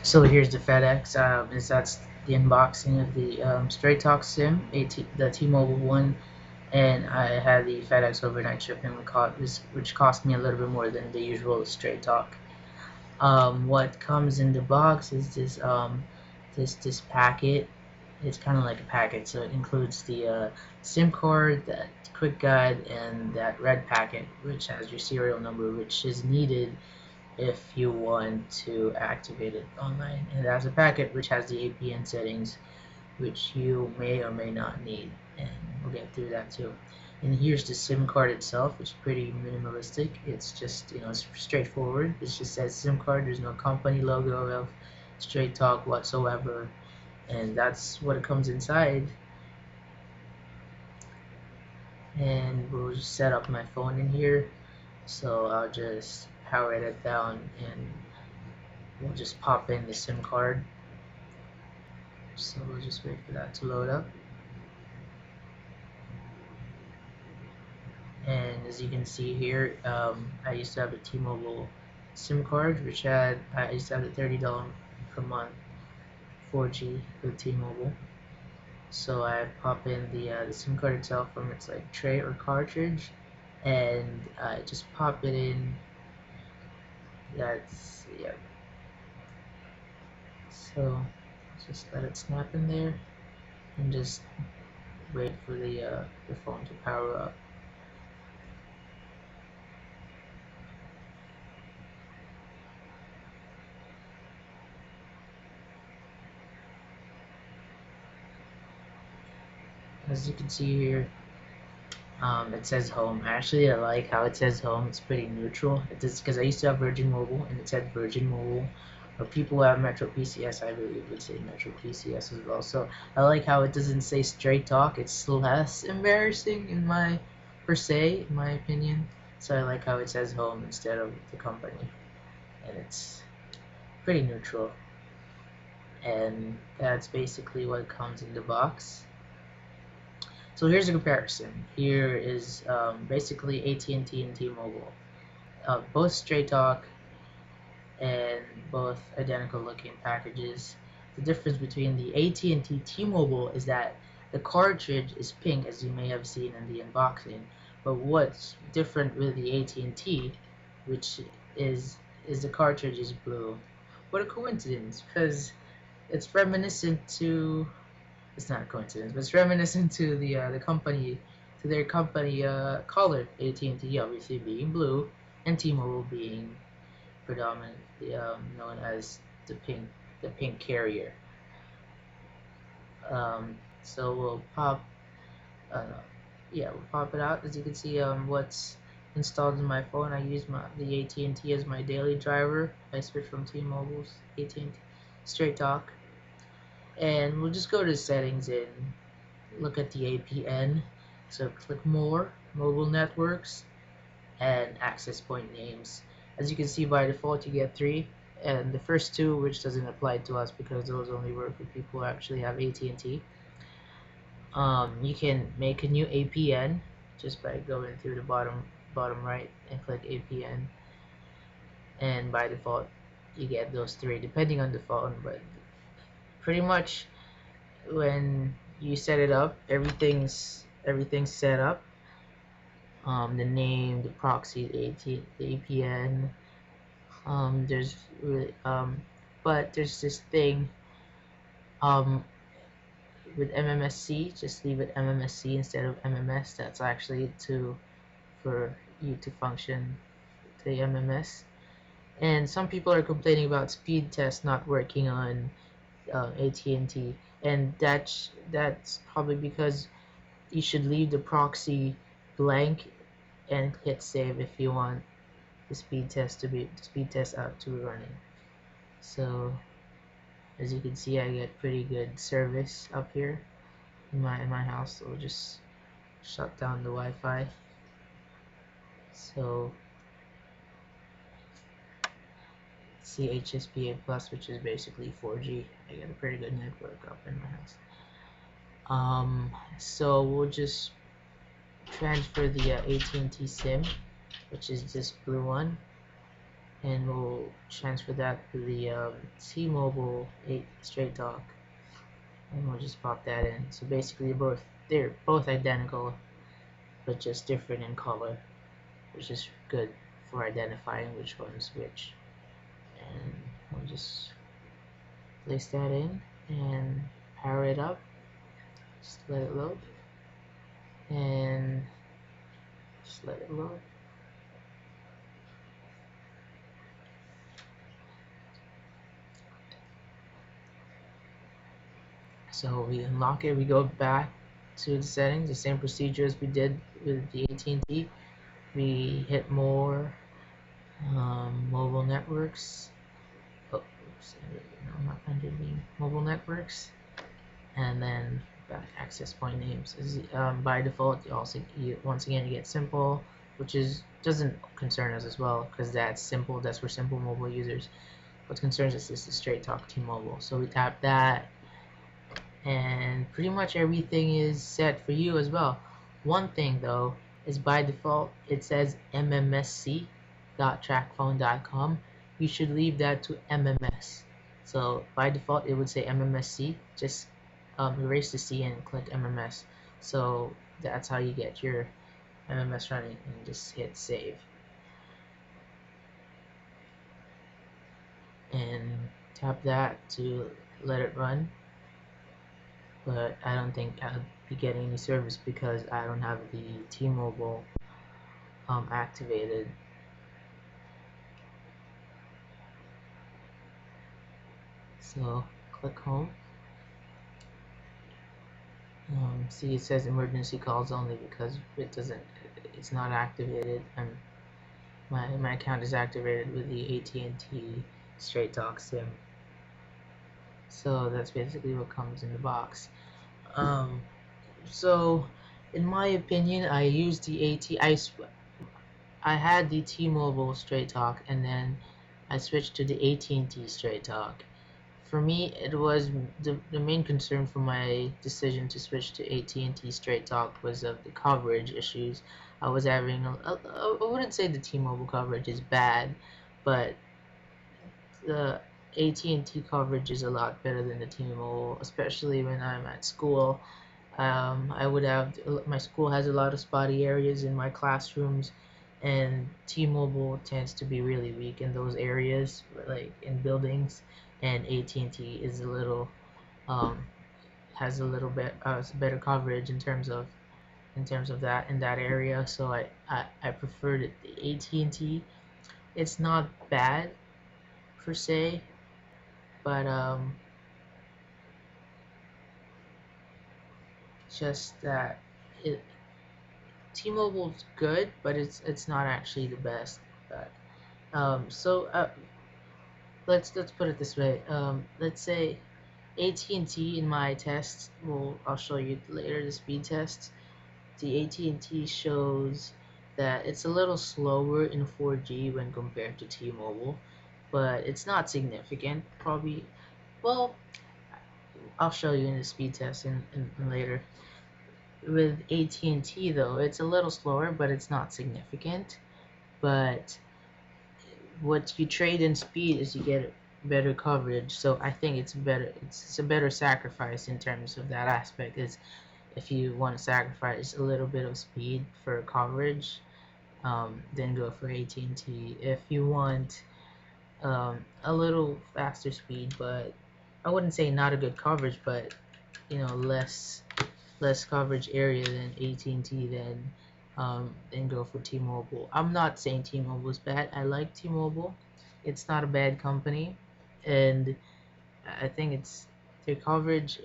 So here's the FedEx. That's the unboxing of the Straight Talk SIM, the T-Mobile one, and I had the FedEx overnight shipping, which cost me a little bit more than the usual Straight Talk. What comes in the box is this packet. It's kind of like a packet, so it includes the SIM card, that quick guide, and that red packet, which has your serial number, which is needed if you want to activate it online. And it has a packet which has the APN settings, which you may or may not need, and we'll get through that too. And here's the SIM card itself. It's pretty minimalistic. It's just, it's straightforward. It just says SIM card. There's no company logo of Straight Talk whatsoever, and that's what it comes inside. And we'll just set up my phone in here. So I'll just power it down, and we'll just pop in the SIM card. So we'll just wait for that to load up. And as you can see here, I used to have a T-Mobile SIM card, which I used to have the $30 per month 4G with T-Mobile. So I pop in the SIM card itself from its like tray or cartridge, and I just pop it in. That's yeah. So just let it snap in there, and just wait for the phone to power up. As you can see here, it says home. Actually, I like how it says home. It's pretty neutral. It's because I used to have Virgin Mobile, and it said Virgin Mobile. Or people who have Metro PCS, I believe, would say Metro PCS as well. So I like how it doesn't say Straight Talk. It's less embarrassing in my opinion. So I like how it says home instead of the company, and it's pretty neutral. And that's basically what comes in the box. So here's a comparison. Here is basically AT&T and T-Mobile. Both Straight Talk and both identical looking packages. The difference between the AT&T T-Mobile is that the cartridge is pink, as you may have seen in the unboxing. But what's different with the AT&T, which is the cartridge is blue. What a coincidence, because it's reminiscent to, it's not a coincidence, but it's reminiscent to the company, to their company color. AT&T obviously being blue, and T-Mobile being predominantly known as the pink carrier. So we'll pop, uh, yeah, we'll pop it out. As you can see, what's installed in my phone. I use the AT&T as my daily driver. I switch from T-Mobile's AT&T Straight Talk, and we'll just go to settings and look at the APN. So click more, mobile networks, and access point names. As you can see, by default you get 3, and the first 2, which doesn't apply to us because those only work for people who actually have AT&T. You can make a new APN just by going through the bottom right and click APN, and by default you get those 3 depending on the phone, but pretty much when you set it up, everything's set up. The name, the proxy, the APN. There's really, but there's this thing with MMSC. Just leave it MMSC instead of MMS. That's actually for you to function the MMS. And some people are complaining about speed test not working on AT&T, and that's probably because you should leave the proxy blank and hit save if you want the speed test app to be running. So as you can see, I get pretty good service up here in my house. So we'll just shut down the Wi-Fi. So see HSPA plus, which is basically 4G. I get a pretty good network up in my house. So we'll just transfer the AT&T SIM, which is this blue one. and we'll transfer that to the T-Mobile 8 Straight Talk, and we'll just pop that in. So basically, they're both identical, but just different in color, which is good for identifying which one's which. And we'll just place that in and power it up. Just let it load, and just let it load. So we unlock it, we go back to the settings, the same procedure as we did with the AT&T. We hit more, mobile networks. Oh, oops, no, not under the mobile networks. And then back access point names. By default, once again you get simple, which doesn't concern us as well, because that's for simple mobile users. What concerns us is the Straight Talk T-Mobile. So we tap that, and pretty much everything is set for you as well. One thing though is, by default it says mmsc.trackphone.com. You should leave that to MMS. So by default it would say MMSC. Just erase the C and click MMS. So that's how you get your MMS running, and just hit save and tap that to let it run. But I don't think I'll be getting any service because I don't have the T-Mobile activated. So click home. See, it says emergency calls only because it's not activated, and my account is activated with the AT&T Straight Talk SIM. So that's basically what comes in the box. So in my opinion, I used the I had the T-Mobile Straight Talk, and then I switched to the AT&T Straight Talk. For me, it was the main concern for my decision to switch to AT&T Straight Talk was of the coverage issues. I was having I wouldn't say the T-Mobile coverage is bad, but the AT&T coverage is a lot better than the T-Mobile, especially when I'm at school. I would have My school has a lot of spotty areas in my classrooms, and T-Mobile tends to be really weak in those areas, like in buildings, and AT&T is a little has a little bit better coverage in terms of that in that area. So I preferred it, the AT&T. It's not bad per se, but just that it T-Mobile's good, but it's not actually the best. But so let's put it this way. Let's say AT&T in my tests. Well, I'll show you later the speed tests. The AT&T shows that it's a little slower in 4G when compared to T-Mobile, but it's not significant. Probably, well, I'll show you in the speed test in later. With AT&T though, it's a little slower, but it's not significant. But what you trade in speed is you get better coverage. So I think it's better. It's a better sacrifice in terms of that aspect. Is if you want to sacrifice a little bit of speed for coverage, then go for AT&T. If you want a little faster speed, but I wouldn't say not a good coverage, but less coverage area than AT&T, then go for T-Mobile. I'm not saying T-Mobile is bad. I like T-Mobile. It's not a bad company, and I think it's their coverage.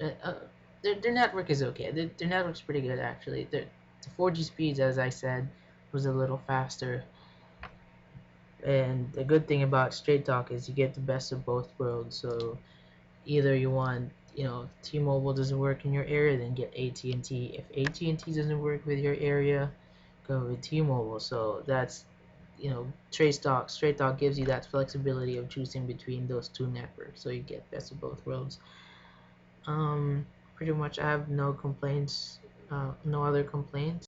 Their network is okay. Their network's pretty good actually. The 4G speeds, as I said, was a little faster. And the good thing about Straight Talk is you get the best of both worlds. So either you want, T-Mobile doesn't work in your area, then get AT&T. If AT&T doesn't work with your area, go with T-Mobile. So that's, Straight Talk gives you that flexibility of choosing between those two networks, so you get best of both worlds. Pretty much I have no complaints, no other complaints.